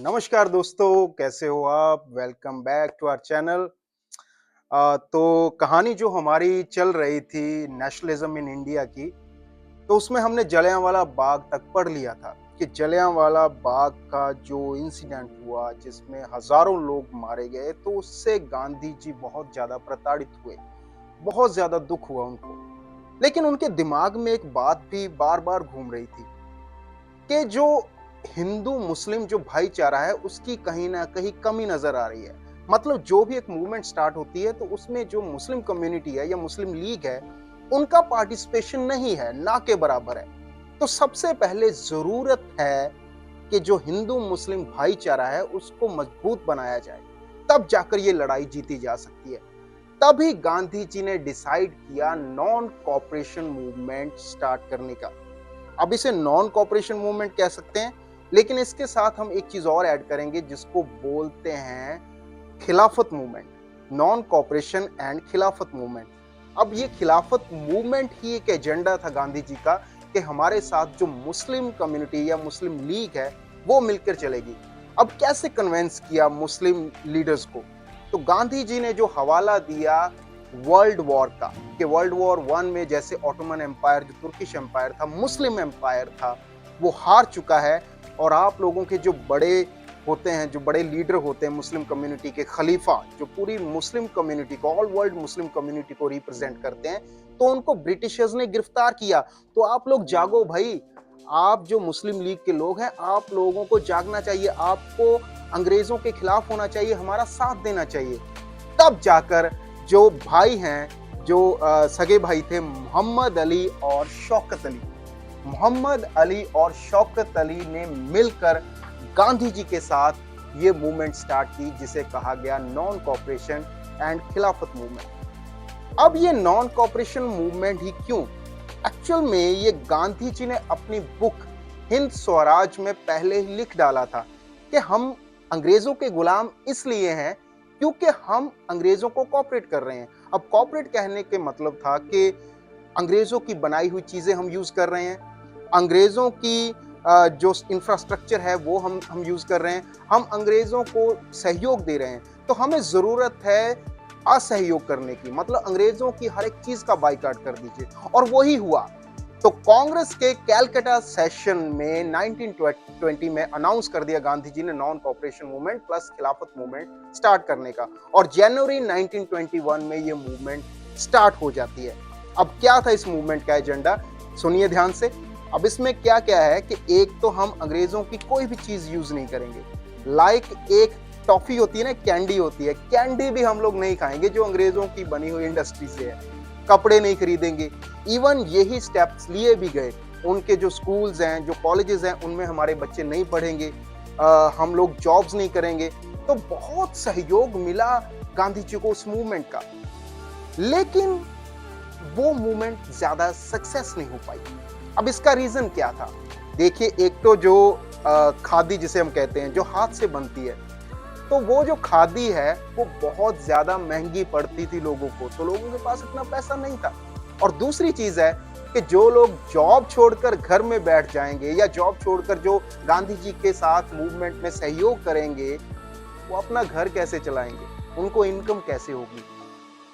नमस्कार दोस्तों, कैसे हो आप? Welcome back to our channel. तो कहानी जो हमारी चल रही थी नेशनलिज्म इन इंडिया की, तो उसमें हमने जलियांवाला बाग तक पढ़ लिया था कि जलियांवाला बाग का जो इंसिडेंट हुआ जिसमें हज़ारों लोग मारे गए, तो उससे गांधी जी बहुत ज़्यादा प्रताड़ित हुए, बहुत ज़्यादा दुःख हुआ उनको। लेकिन उनके दिमाग में एक बात भी बार-बार घूम रही थी कि जो हिंदू मुस्लिम जो भाईचारा है उसकी कहीं न कहीं कमी नज़र आ रही है। मतलब जो भी एक मूवमेंट स्टार्ट होती है तो उसमें जो मुस्लिम कम्युनिटी है या मुस्लिम लीग है, उनका पार्टिसिपेशन नहीं है, ना के बराबर है। तो सबसे पहले ज़रूरत है कि जो हिंदू मुस्लिम भाईचारा है उसको मजबूत बनाया जाए, तब जाकर ये लड़ाई जीती जा सकती है। तभी गांधी जी ने डिसाइड किया नॉन कोऑपरेशन मूवमेंट स्टार्ट करने का। अब इसे नॉन कोऑपरेशन मूवमेंट कह सकते हैं, लेकिन इसके साथ हम एक चीज और ऐड करेंगे जिसको बोलते हैं खिलाफत मूवमेंट। नॉन कोऑपरेशन एंड खिलाफत मूवमेंट। अब ये खिलाफत मूवमेंट ही एक एजेंडा था गांधी जी का कि हमारे साथ जो मुस्लिम कम्युनिटी या मुस्लिम लीग है वो मिलकर चलेगी। अब कैसे कन्वेंस किया मुस्लिम लीडर्स को? तो गांधी जी ने जो हवाला दिया वर्ल्ड वॉर का, कि वर्ल्ड वॉर वन में जैसे ऑटोमन एम्पायर जो तुर्किश एम्पायर था, मुस्लिम एम्पायर था, वो हार चुका है। और आप लोगों के जो बड़े होते हैं, जो बड़े लीडर होते हैं मुस्लिम कम्युनिटी के, खलीफा जो पूरी मुस्लिम कम्युनिटी को, ऑल वर्ल्ड मुस्लिम कम्युनिटी को रिप्रेजेंट करते हैं, तो उनको ब्रिटिशर्स ने गिरफ्तार किया। तो आप लोग जागो भाई, आप जो मुस्लिम लीग के लोग हैं, आप लोगों को जागना चाहिए, आपको अंग्रेजों के खिलाफ होना चाहिए, हमारा साथ देना चाहिए। तब जाकर जो भाई हैं, जो सगे भाई थे, मोहम्मद अली और शौकत अली, मोहम्मद अली और शौकत अली ने मिलकर गांधी जी के साथ ये मूवमेंट स्टार्ट की जिसे कहा गया नॉन कोऑपरेशन एंड खिलाफत मूवमेंट। अब ये नॉन कोऑपरेशन मूवमेंट ही क्यों? एक्चुअल में ये गांधी जी ने अपनी बुक हिंद स्वराज में पहले ही लिख डाला था कि हम अंग्रेजों के गुलाम इसलिए हैं क्योंकि हम अंग्रेजों को कॉपरेट कर रहे हैं। अब कॉपरेट कहने के मतलब था कि अंग्रेजों की बनाई हुई चीजें हम यूज कर रहे हैं, अंग्रेजों की जो इंफ्रास्ट्रक्चर है वो हम यूज कर रहे हैं, हम अंग्रेजों को सहयोग दे रहे हैं। तो हमें जरूरत है असहयोग करने की, मतलब अंग्रेजों की हर एक चीज का बाइकाट कर दीजिए। और वही हुआ। तो कांग्रेस के कैलकाटा सेशन में 1920 में अनाउंस कर दिया गांधी जी ने नॉन कोऑपरेशन मूवमेंट प्लस खिलाफत मूवमेंट स्टार्ट करने का। और जनवरी 1921 में ये मूवमेंट स्टार्ट हो जाती है। अब क्या था इस मूवमेंट का एजेंडा? सुनिए ध्यान से। अब इसमें क्या क्या है कि एक तो हम अंग्रेजों की कोई भी चीज यूज नहीं करेंगे। लाइक एक टॉफी होती है ना, कैंडी होती है, कैंडी भी हम लोग नहीं खाएंगे जो अंग्रेजों की बनी हुई इंडस्ट्री से है। कपड़े नहीं खरीदेंगे। इवन यही स्टेप्स लिए भी गए। उनके जो स्कूल्स हैं, जो कॉलेजेस हैं, उनमें हमारे बच्चे नहीं पढ़ेंगे, हम लोग जॉब्स नहीं करेंगे। तो बहुत सहयोग मिला गांधी जी को उस मूवमेंट का। लेकिन वो मूवमेंट ज्यादा सक्सेस नहीं हो पाई। अब इसका रीजन क्या था? देखिए, एक तो जो खादी जिसे हम कहते हैं, जो हाथ से बनती है, तो वो जो खादी है वो बहुत ज्यादा महंगी पड़ती थी लोगों को, तो लोगों के पास इतना पैसा नहीं था। और दूसरी चीज है कि जो लोग जॉब छोड़कर घर में बैठ जाएंगे या जॉब छोड़कर जो गांधी जी के साथ मूवमेंट में सहयोग करेंगे, वो अपना घर कैसे चलाएंगे, उनको इनकम कैसे होगी?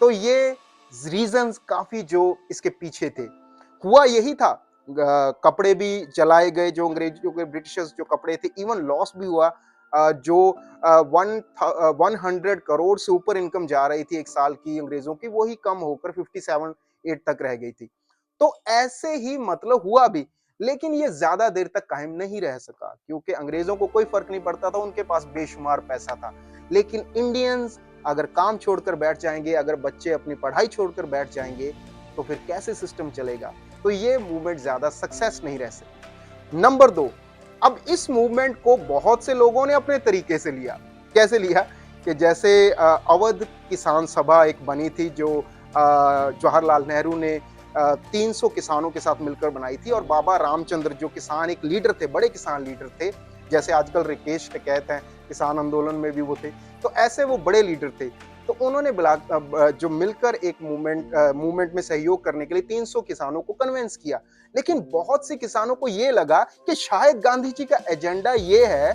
तो ये रीजंस काफी जो इसके पीछे थे। हुआ यही था। कपड़े भी जलाए गए, जो अंग्रेजों के ब्रिटिशर्स जो कपड़े थे, इवन लॉस भी हुआ। जो 100 करोड़ से ऊपर इनकम जा रही थी एक साल की अंग्रेजों की, वही कम होकर 57-8 तक रह गई थी। तो ऐसे ही मतलब हुआ भी। लेकिन ये ज्यादा देर तक कायम नहीं रह सका क्योंकि अंग्रेजों को कोई फर्क नहीं पड़ता था, उनके पास बेशुमार पैसा था। लेकिन इंडियंस अगर काम छोड़कर बैठ जाएंगे, अगर बच्चे अपनी पढ़ाई छोड़कर बैठ जाएंगे, तो फिर कैसे सिस्टम चलेगा? तो ये मूवमेंट ज्यादा सक्सेस नहीं रह सकती। नंबर 2, अब इस मूवमेंट को बहुत से लोगों ने अपने तरीके से लिया। कैसे लिया? कि जैसे अवध किसान सभा एक बनी थी जो जवाहरलाल नेहरू ने 300 किसानों के साथ मिलकर बनाई थी। और बाबा रामचंद्र जो किसान एक लीडर थे, बड़े किसान लीडर थे, जैसे आजकल रिकेश टिकैत हैं, किसान आंदोलन में भी वो थे। तो ऐसे वो बड़े लीडर थे। तो उन्होंने जो मिलकर एक मूवमेंट में सहयोग करने के लिए 300 किसानों को कन्विंस किया। लेकिन बहुत से किसानों को ये लगा कि शायद गांधी जी का एजेंडा ये है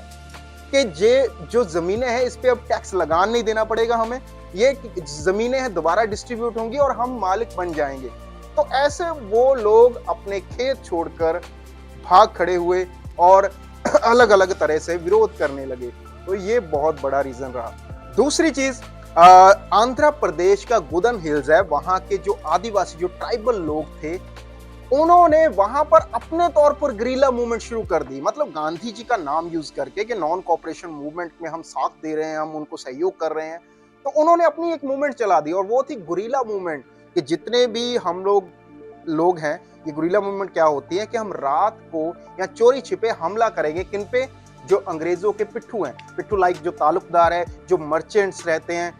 कि जे जो ज़मीनें हैं इस पे अब टैक्स लगान नहीं देना पड़ेगा हमें, ये ज़मीनें हैं दोबारा डिस्ट्रीब्यूट होंगी और हम मालिक बन जाएँगे। तो ऐसे वो लोग अपने खेत छोड़कर भाग खड़े हुए और अलग-अलग तरह से विरोध करने लगे। तो ये बहुत बड़ा रीज़न रहा। दूसरी चीज़ आंध्र प्रदेश का गुदन हिल्स है, वहाँ के जो आदिवासी जो ट्राइबल लोग थे, उन्होंने वहां पर अपने तौर पर गुरिल्ला मूवमेंट शुरू कर दी। मतलब गांधी जी का नाम यूज करके कि नॉन कॉपरेशन मूवमेंट में हम साथ दे रहे हैं, हम उनको सहयोग कर रहे हैं। तो उन्होंने अपनी एक मूवमेंट चला दी और वो थी गुरिल्ला मूवमेंट। कि जितने भी हम लोग लोग हैं, ये गुरिल्ला मूवमेंट क्या होती है कि हम रात को या चोरी छिपे हमला करेंगे किन पे, जो अंग्रेजों के पिट्ठू हैं, पिट्ठू लाइक जो तालुकदार है, जो मर्चेंट्स रहते हैं,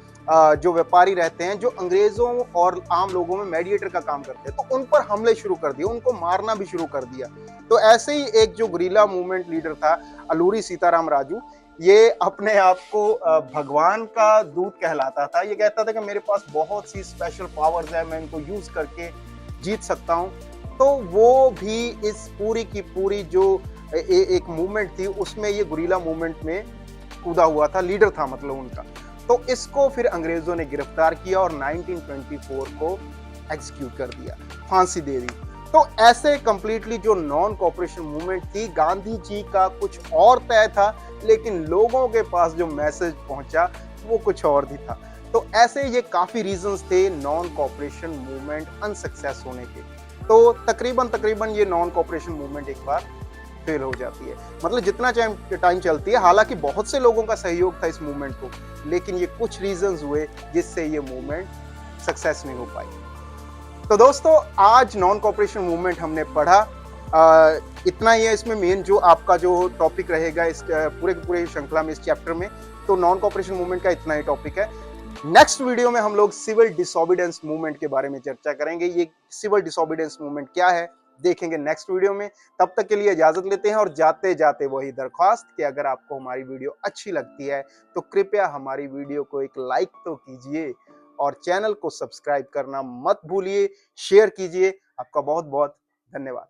जो व्यापारी रहते हैं, जो अंग्रेजों और आम लोगों में मेडिएटर का काम करते हैं, तो उन पर हमले शुरू कर दिए, उनको मारना भी शुरू कर दिया। तो ऐसे ही एक जो गुरिल्ला मूवमेंट लीडर था, अलूरी सीताराम राजू, ये अपने आप को भगवान का दूत कहलाता था। ये कहता था कि मेरे पास बहुत सी स्पेशल पावर्स है, मैं इनको यूज करके जीत सकता हूँ। तो वो भी इस पूरी की पूरी जो एक मूवमेंट थी उसमें ये गुरिल्ला मूवमेंट में कूदा हुआ था, लीडर था मतलब उनका। तो इसको फिर अंग्रेजों ने गिरफ्तार किया और 1924 को एग्जीक्यूट कर दिया, फांसी दे दी। तो ऐसे कंप्लीटली जो नॉन कॉपरेशन मूवमेंट थी, गांधी जी का कुछ और तय था, लेकिन लोगों के पास जो मैसेज पहुंचा वो कुछ और भी था। तो ऐसे ये काफी रीजंस थे नॉन कॉपरेशन मूवमेंट अनसक्सेस होने के। तो तकरीबन तकरीबन ये नॉन कॉपरेशन मूवमेंट एक बार फेल हो जाती है। मतलब जितना टाइम चलती है, हालांकि बहुत से लोगों का सहयोग था इस मूवमेंट को, लेकिन ये कुछ रीजंस हुए जिससे ये मूवमेंट सक्सेस नहीं हो पाई। तो दोस्तों, आज नॉन कॉपरेशन मूवमेंट हमने पढ़ा। इतना ही है इसमें मेन जो आपका जो टॉपिक रहेगा इस पूरे के पूरे श्रृंखला में, इस चैप्टर में। तो नॉन कॉपरेशन मूवमेंट का इतना ही टॉपिक है। नेक्स्ट वीडियो में हम लोग सिविल डिसोबीडियंस मूवमेंट के बारे में चर्चा करेंगे। ये सिविल डिसोबीडियंस मूवमेंट क्या है देखेंगे नेक्स्ट वीडियो में। तब तक के लिए इजाजत लेते हैं और जाते जाते वही दरख्वास्त कि अगर आपको हमारी वीडियो अच्छी लगती है तो कृपया हमारी वीडियो को एक लाइक तो कीजिए और चैनल को सब्सक्राइब करना मत भूलिए, शेयर कीजिए। आपका बहुत बहुत धन्यवाद।